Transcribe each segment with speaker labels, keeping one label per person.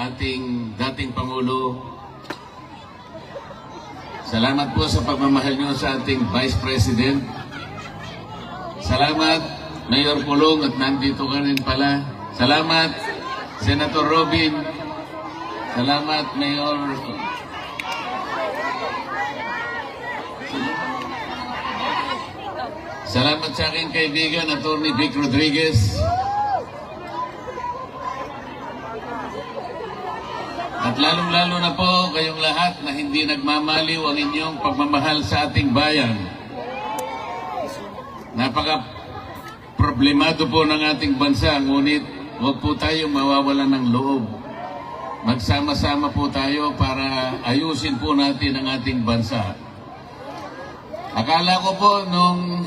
Speaker 1: ating dating Pangulo. Salamat po sa pagmamahal nyo sa ating Vice President. Salamat, Mayor Pulong, at nandito ka rin pala. Salamat, Senator Robin. Salamat, Mayor. Salamat sa aking kaibigan, Atty. Vic Rodriguez. At lalong-lalo na po kayong lahat na hindi nagmamaliw ang inyong pagmamahal sa ating bayan. Napaka-problemado po ng ating bansa, ngunit huwag po tayong mawawalan ng loob. Magsama-sama po tayo para ayusin po natin ang ating bansa. Akala ko po nung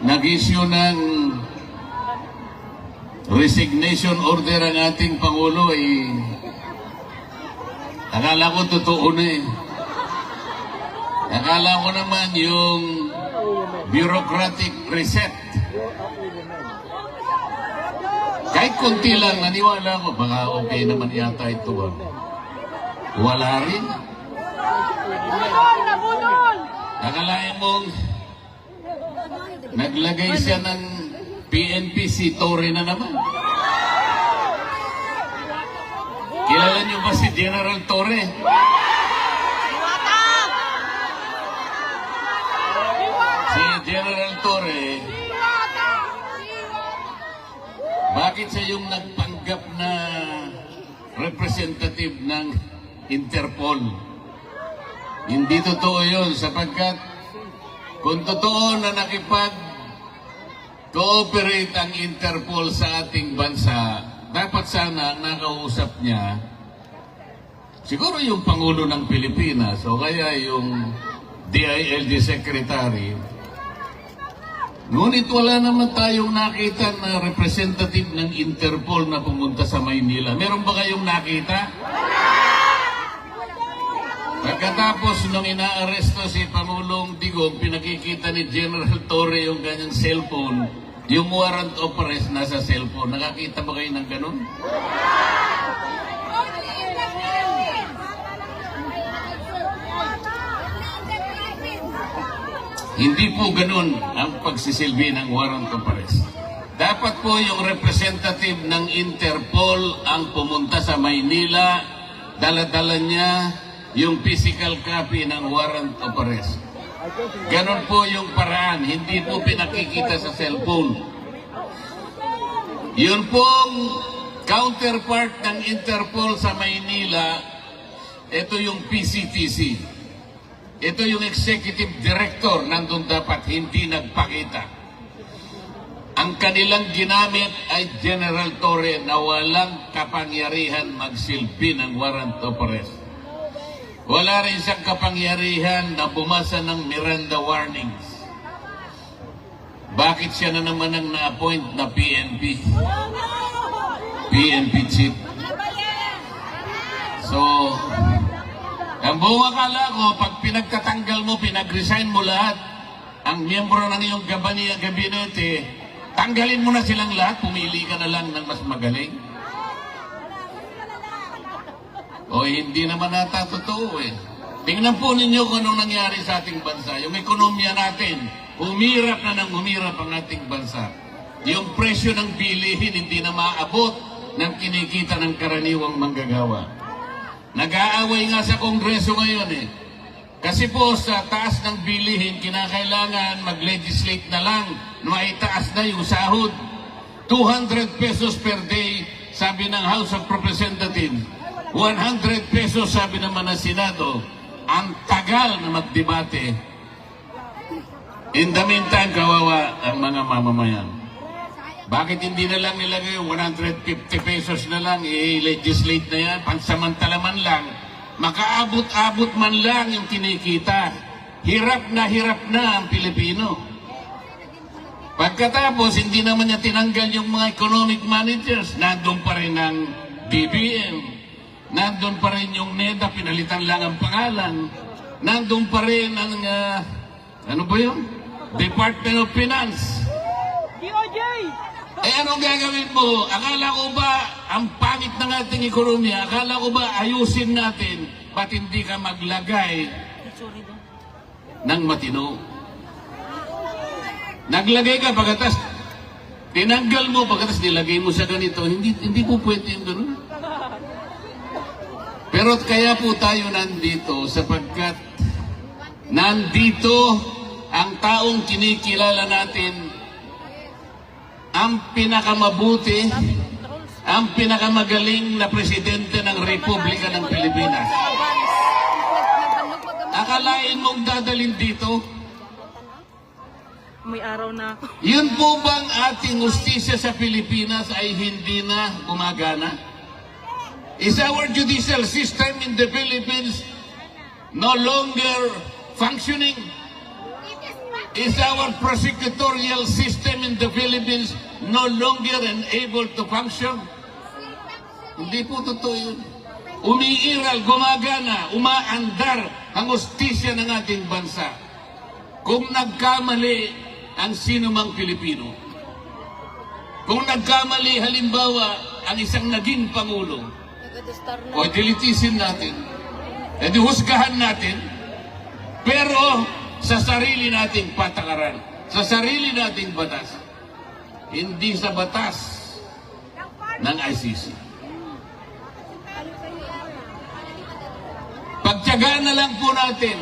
Speaker 1: nag-issue ng resignation order ang ating Pangulo, akala ko totoo na eh. Akala ko naman yung bureaucratic reset. Kahit konti lang, naniwala ko, baka okay naman yata ito. Wala rin. Akalain mong naglagay siya ng PNP, si Torre na naman. Kilala niyo ba si General Torre? Si General Torre, bakit siya yung nagpanggap na representative ng Interpol? Hindi totoo yun, sapagkat kung totoo na nakipag-cooperate ang Interpol sa ating bansa, dapat sana ang nakausap niya siguro yung Pangulo ng Pilipinas o kaya yung DILG Secretary. Ngunit wala naman tayong nakita na representative ng Interpol na pumunta sa Maynila. Meron ba kayong nakita? Pagkatapos nung inaaresto si Pangulong Digong, pinakikita ni General Torre yung kanyang cellphone, yung warrant of arrest nasa cellphone. Nakakita ba kayo ng ganun? Hindi po ganun ang pagsisilbi ng warrant of arrest. Dapat po yung representative ng Interpol ang pumunta sa Maynila, dala-dala niya yung physical copy ng warrant of arrest. Ganon po yung paraan, hindi po pinakikita sa cellphone. Yun pong counterpart ng Interpol sa Maynila, ito yung PCTC. Ito yung executive director, nandun dapat hindi nagpakita. Ang kanilang ginamit ay General Torre na walang kapangyarihan magsilbi ng warrant of arrest. Wala rin siyang kapangyarihan na bumasa ng Miranda warnings. Bakit siya na naman ang na-appoint na PNP? PNP chief. So, ang buong akala ko, pag pinagtatanggal mo, pinag-resign mo lahat, ang miyembro ng iyong gabinete, tanggalin mo na silang lahat, pumili ka na lang ng mas magaling. O hindi naman nata totoo eh. Tingnan po ninyo kung anong nangyari sa ating bansa. Yung ekonomiya natin, humirap na ng humirap ang ating bansa. Yung presyo ng bilihin hindi na maabot ng kinikita ng karaniwang manggagawa. Nag-aaway nga sa Kongreso ngayon eh. Kasi po sa taas ng bilihin, kinakailangan mag-legislate na lang na maitaas na yung sahod. 200 pesos per day, sabi ng House of Representatives. 100 pesos sabi naman ng Senado. Ang tagal na magdebate. In the meantime, kawawa ang mga mamamayan. Bakit hindi na lang nilagay yung 150 pesos na lang, i-legislate na yan, pansamantala man lang, makaabot-abot man lang yung kinikita. Hirap na ang Pilipino. Pagkatapos, hindi naman niya tinanggal yung mga economic managers. Nandun pa rin ang BBM. Nandun pa rin yung NEDA, pinalitan lang ang pangalan. Nandun pa rin ang, ano ba yun? Department of Finance.
Speaker 2: DOJ!
Speaker 1: Eh anong gagawin mo? Akala ko ba ang pangit ng ating ekonomiya? Akala ko ba ayusin natin? Ba't hindi ka maglagay ng matino? Naglagay ka pagkatas, tinanggal mo pagkatas nilagay mo sa ganito. Hindi po pwede yung gano'n. Pero kaya po tayo nandito sapagkat nandito ang taong kinikilala natin ang pinakamabuti, ang pinakamagaling na presidente ng Republika ng Pilipinas. Akalain mong dadalhin dito?
Speaker 2: May araw na ako.
Speaker 1: Yun po bang ating justisya sa Pilipinas ay hindi na gumagana? Is our judicial system in the Philippines no longer functioning? Is our prosecutorial system in the Philippines no longer able to function? Hindi po totoo yun. Umiiral, gumagana, umaandar ang justisya ng ating bansa. Kung nagkamali ang sinumang Pilipino, kung nagkamali halimbawa ang isang naging Pangulo, o dilitisin natin, e di husgahan natin, pero sa sarili nating patakaran, sa sarili nating batas, hindi sa batas ng ICC. Pagtiyagaan na lang po natin,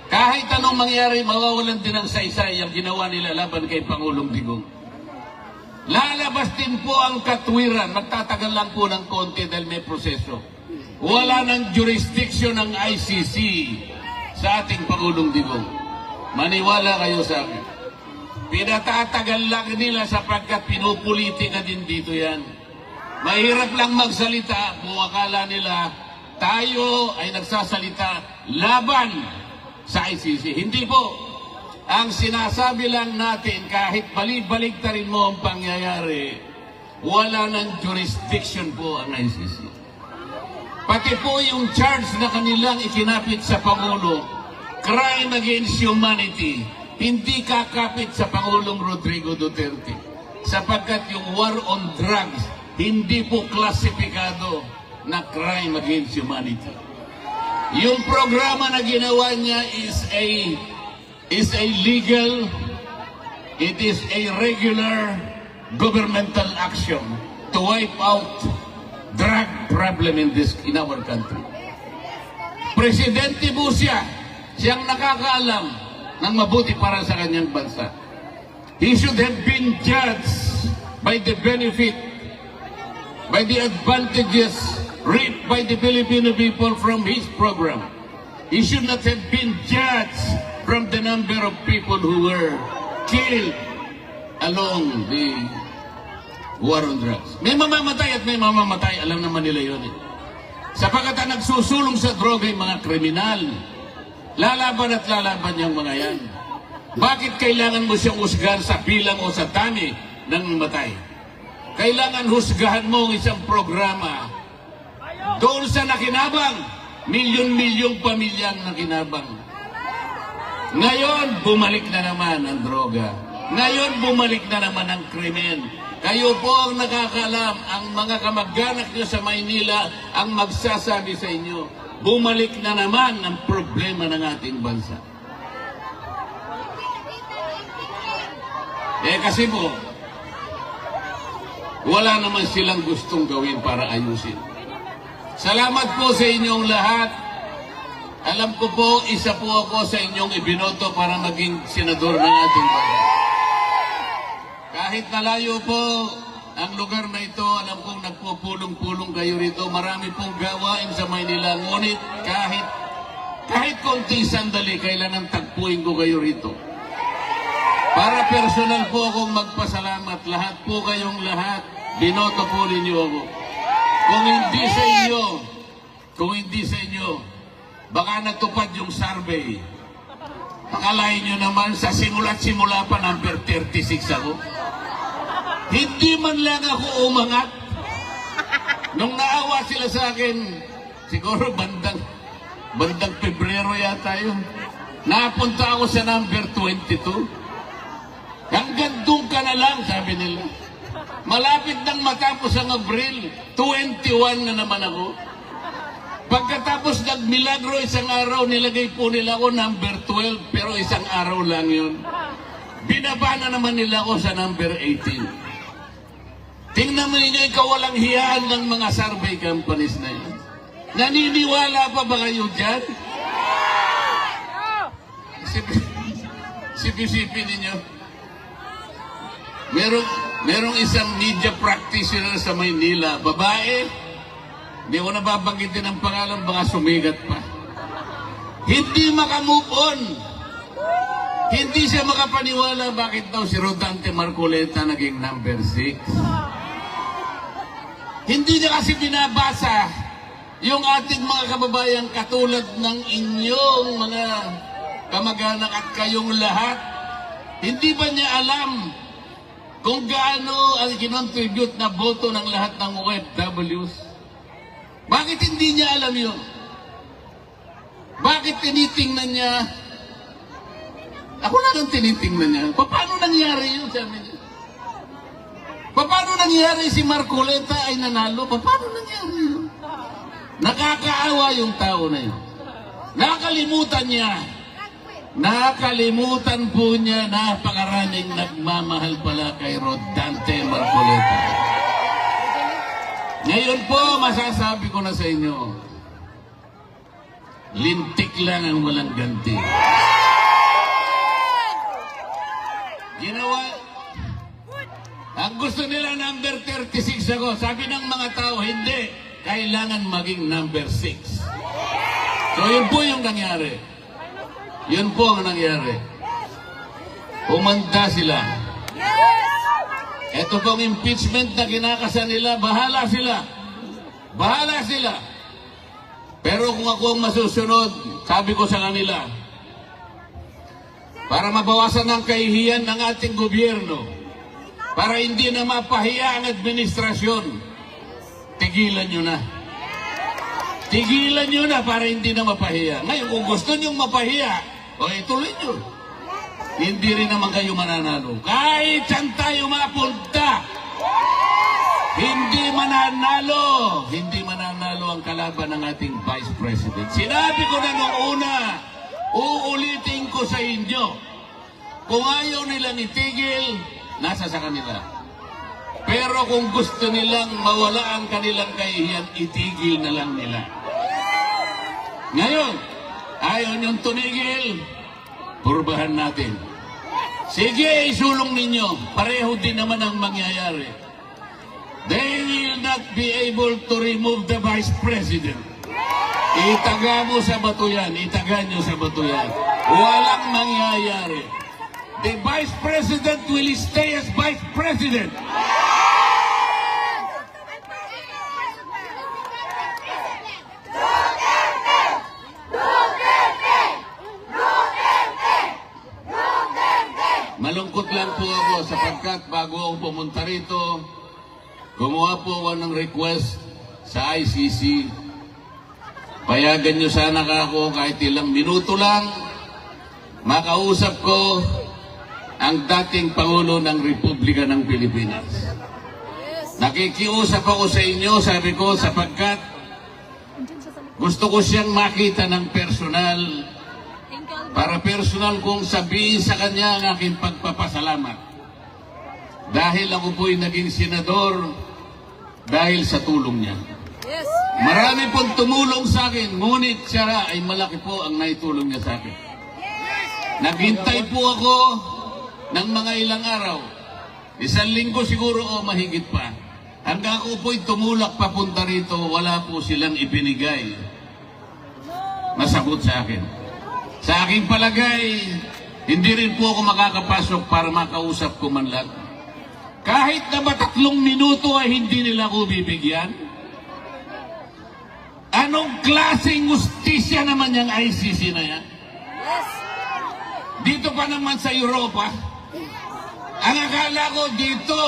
Speaker 1: kahit anong mangyari, mawawalan din ng saysay ang ginawa nila laban kay Pangulong Digong. Lalabas din po ang katwiran, magtatagal lang po ng konti dahil may proseso. Wala ng jurisdiction ng ICC sa ating Pangulong Digong. Maniwala kayo sa akin. Pinatatagal lang nila sapagkat pinupolitika din dito yan. Mahirap lang magsalita kung akala nila tayo ay nagsasalita laban sa ICC. Hindi po. Ang sinasabi lang natin, kahit balik-baliktarin mo ang pangyayari, wala ng jurisdiction po ang ICC. Pati po yung charge na kanilang ikinapit sa Pangulo, crime against humanity, hindi kakapit sa Pangulong Rodrigo Duterte. Sapagkat yung war on drugs, hindi po klasipikado na crime against humanity. Yung programa na ginawa niya is a legal, it is a regular governmental action to wipe out drug problem in our country. Presidente po siya, siyang nakakaalam ng mabuti para sa kanyang bansa. He should have been judged by the benefit, by the advantages reaped by the Filipino people from his program. He should not have been judged from the number of people who were killed along the war on drugs. May mamamatay at may mamamatay, alam naman nila yun. Sapagkat ang nagsusulong sa droga yung mga kriminal. Lalaban at lalaban yung mga yan. Bakit kailangan mo siyang husgahan sa bilang o sa dami ng namatay? Kailangan husgahan mo ang isang programa doon sa nakinabang, milyon-milyong pamilyang nakinabang. Ngayon, bumalik na naman ang droga. Ngayon, bumalik na naman ang krimen. Kayo po ang nakakalam, ang mga kamag-anak nyo sa Maynila ang magsasabi sa inyo, bumalik na naman ang problema ng ating bansa. Kasi po, wala naman silang gustong gawin para ayusin. Salamat po sa inyong lahat. Alam ko po, isa po ako sa inyong ibinoto para maging senador ng ating bansa. Kahit nalayo po ang lugar na ito, alam kong nagpupulong-pulong kayo rito. Marami pong gawain sa Maynila. Ngunit kahit konting sandali, kailangan tagpuin ko kayo rito. Para personal po akong magpasalamat. Lahat po kayong lahat, binoto po ninyo ako. Kung hindi sa inyo, baka natupad yung survey. Akalain nyo naman, sa simula't-simula pa, number 36 ako. Hindi man lang ako umangat. Nung naawa sila sa akin, siguro bandang Pebrero yata yun. Napunta ako sa number 22. Hanggang doon ka na lang, sabi nila. Malapit nang matapos ang Abril, 21 na naman ako. Pagkatapos nagmilagro isang araw, nilagay po nila ako number 12, pero isang araw lang yun. Binaba na naman nila ako sa number 18. Tingnan mo ninyo, ikaw walang hiyaan ng mga survey companies na yun. Naniniwala pa ba kayo dyan? Sipi-sipi ninyo. Merong isang media practitioner sa Maynila, babae, hindi ko nababanggitin ang pangalan, baka sumigat pa. Hindi makamove on. Hindi siya makapaniwala bakit daw si Rodante Marcoleta naging number 6. Hindi niya kasi binabasa yung ating mga kababayan katulad ng inyong mga kamag-anak at kayong lahat. Hindi ba niya alam kung gaano ang kinontribute na boto ng lahat ng OFWs? Bakit hindi niya alam yun? Bakit tinitingnan niya? Ako lang ang tinitingnan niya. Paano nangyari yun, sabi niya? Paano nangyari si Marcoleta ay nanalo? Paano nangyari yun? Nakakaawa yung tao na yun. Nakalimutan niya. Nakalimutan po niya napakaraming nagmamahal pala kay Rodante Marcoleta. Ngayon po, masasabi ko na sa inyo, lintik lang ang walang ganti. Ginawa, ang gusto nila number 36 ako. Sabi ng mga tao, hindi, kailangan maging number 6. So yun po yung nangyari. Yun po ang nangyari. Umanda sila. Ito pong impeachment na kinakasa nila, bahala sila. Bahala sila. Pero kung ako ang masusunod, sabi ko sa kanila, para mabawasan ang kahihiyan ng ating gobyerno, para hindi na mapahiya ang administrasyon, tigilan nyo na. Tigilan nyo na para hindi na mapahiya. Ngayon, kung gusto nyo mapahiya, o ituloy nyo. Hindi rin naman kayo mananalo. Kahit saan tayo mapunta, hindi mananalo. Hindi mananalo ang kalaban ng ating Vice President. Sinabi ko na noong una, uulitin ko sa inyo, kung ayaw nilang itigil, nasa sa kanila. Pero kung gusto nilang mawala ang kanilang kahihiyan, itigil na lang nila. Ngayon, ayaw niyong tumigil, purbahan natin. Sige, isulong ninyo. Pareho din naman ang mangyayari. They will not be able to remove the Vice President. Itaga mo sa bato yan. Itaga nyo sa bato yan. Walang mangyayari. The Vice President will stay as Vice President. Malungkot lang po ako sapagkat bago ako pumunta rito, gumawa po ako ng request sa ICC. Payagan nyo sana ako kahit ilang minuto lang makausap ko ang dating Pangulo ng Republika ng Pilipinas. Nakikiusap ako sa inyo, sabi ko, sapagkat gusto ko siyang makita ng personal para personal kong sabihin sa kanya ang aking pagpapasalamat. Dahil ako po'y naging senador dahil sa tulong niya. Marami pong tumulong sa akin, ngunit siya ay malaki po ang naitulong niya sa akin. Naghintay po ako ng mga ilang araw. 1 linggo siguro o mahigit pa. Hanggang ako po'y tumulak papunta rito, wala po silang ibinigay na sagot sa akin. Sa aking palagay, hindi rin po ako makakapasok para makausap ko man lang. Kahit na ba 3 minuto ay hindi nila ako bibigyan? Anong klaseng justisya naman yung ICC na yan? Dito pa naman sa Europa, ang akala ko dito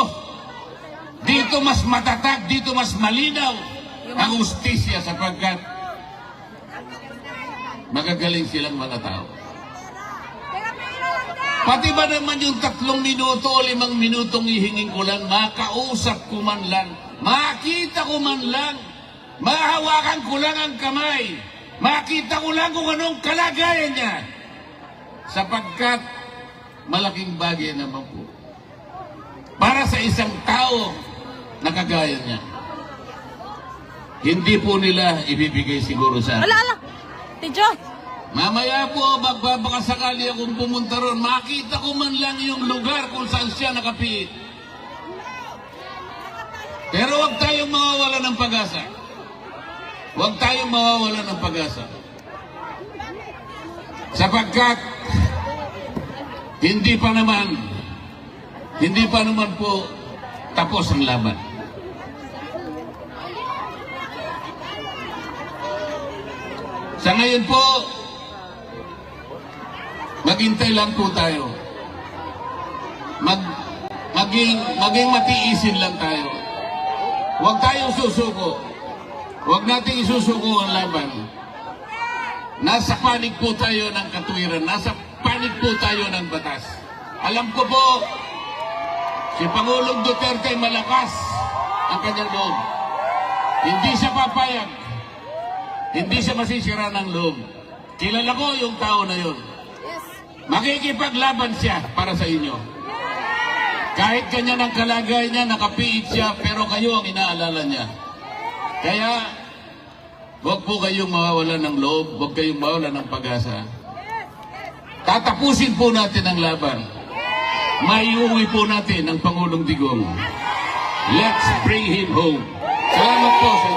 Speaker 1: mas matatag, dito mas malinaw ang justisya sapagkat magagaling silang mga tao. Pati ba naman yung 3 minuto o 5 minutong ihingin ko lang, makausap ko man lang, makita ko man lang, mahawakan ko lang ang kamay, makita ko lang kung anong kalagayan niya. Sapagkat malaking bagay naman po para sa isang tao na kagaya niya. Hindi po nila ibibigay siguro sa akin.
Speaker 2: Ala! Tidyo!
Speaker 1: Mamaya po, magbabakasakali akong pumunta ron, makita ko man lang yung lugar kung saan siya nakapiit. Pero huwag tayong mawawala ng pag-asa. Huwag tayong mawawala ng pag-asa. Sapagkat, hindi pa naman po tapos ang laban. Sa ngayon po, maghintay lang po tayo. Maging matiisin lang tayo. Huwag tayong susuko. Huwag nating isusuko ang laban. Nasa panig po tayo ng katwiran. Nasa panig po tayo ng batas. Alam ko po, si Pangulong Duterte malakas ang kanyang loob. Hindi siya papayag. Hindi siya masisira ng loob. Kilala ko yung tao na yun. Makikipaglaban siya para sa inyo. Kahit kanya ng kalagay niya, nakapiit siya, pero kayo ang inaalala niya. Kaya, huwag po kayong mawawalan ng loob, huwag kayong mawawalan ng pag-asa. Tatapusin po natin ang laban. Maiuwi po natin ang Pangulong Digong. Let's bring him home. Salamat po sa